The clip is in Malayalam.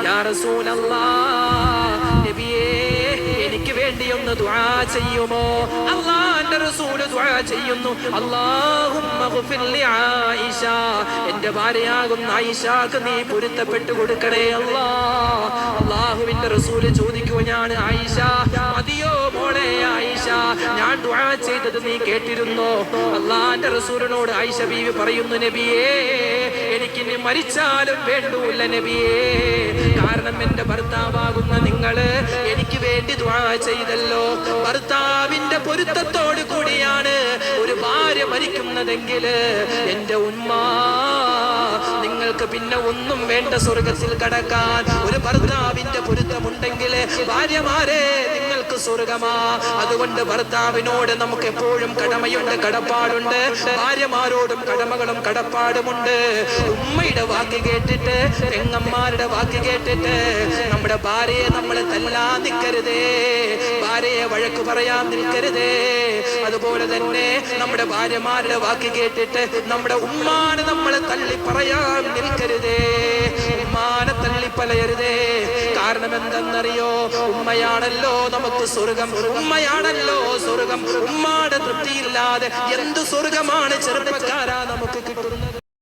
യാ റസൂലല്ലാഹ്, നബിയേ എനിക്ക് വേണ്ടി ഒന്ന് ദുആ ചെയ്യുമോ? അല്ലാഹുവിന്റെ റസൂൽ ദുആ ചെയ്യുന്നു, അല്ലാഹുമ്മ ഗ്ഫിർ ലി ആയിഷ, എന്റെ ഭാര്യയാകുന്ന ആയിഷക്ക് നീ പൊരുത്തപ്പെട്ടു കൊടുക്കണേ അല്ലാഹ്. അല്ലാഹുവിന്റെ റസൂൽ ചോദിക്കുകയാണ്, ആയിഷ മതിയോ മോളെ ആയിഷ, ഞാൻ ദുആ ചെയ്തത് നീ കേട്ടിരുന്നോ? അല്ലാഹുവിന്റെ റസൂലിനോട് ആയിഷ ബീവി പറയുന്നു, നബിയേ എനിക്കിനി മരിച്ചാലും വേണ്ടൂല്ല നബിയേ, കാരണം എന്റെ ഭർത്താവാകുന്ന നിങ്ങള് എനിക്ക് വേണ്ടി ദുആ ചെയ്തല്ലോ. ഭർത്താവിന്റെ പൊരുത്തത്തോട് കൂടിയാണ് ഒരു ഭാര്യ മരിക്കുന്നതെങ്കിൽ എന്റെ ഉമ്മ നിങ്ങൾക്ക് പിന്നെ ഒന്നും വേണ്ട സ്വർഗത്തിൽ കടക്കാൻ. ഒരു ഭർത്താവിന്റെ പൊരുത്തമുണ്ടെങ്കിൽ ഭാര്യമാരെ നിങ്ങൾക്ക് സ്വർഗമാ. അതുകൊണ്ട് ഭർത്താവിനോട് നമുക്ക് എപ്പോഴും കടമയുണ്ട്, കടപ്പാടുണ്ട്. ഭാര്യമാരോടും കടമകളും കടപ്പാടുമുണ്ട്. ഉമ്മയുടെ വാക്ക് കേട്ടിട്ട്, പെങ്ങന്മാരുടെ വാക്ക് കേട്ടിട്ട് നമ്മുടെ ഭാര്യയെ നമ്മൾ തല്ലാൻ നിൽക്കരുതേ, ഭാര്യയെ വഴക്ക് പറയാൻ നിൽക്കരുതേ. അതുപോലെ തന്നെ നമ്മുടെ ഭാര്യമാരുടെ വാക്ക് കേട്ടിട്ട് നമ്മുടെ ഉമ്മാനെ നമ്മൾ തള്ളി പറയാൻ നിൽക്കരുതേ, ഉമ്മാനെ തള്ളി പറയരുതേ. കാരണം എന്തെന്നറിയോ? ഉമ്മയാണല്ലോ നമുക്ക് സ്വർഗം, ഉമ്മയാണല്ലോ സ്വർഗം. ഉമ്മാടെ തൃപ്തിയില്ലാതെ എന്ത് സ്വർഗമാണ് ചെറുപ്പക്കാരാ നമുക്ക് കിട്ടുന്നത്?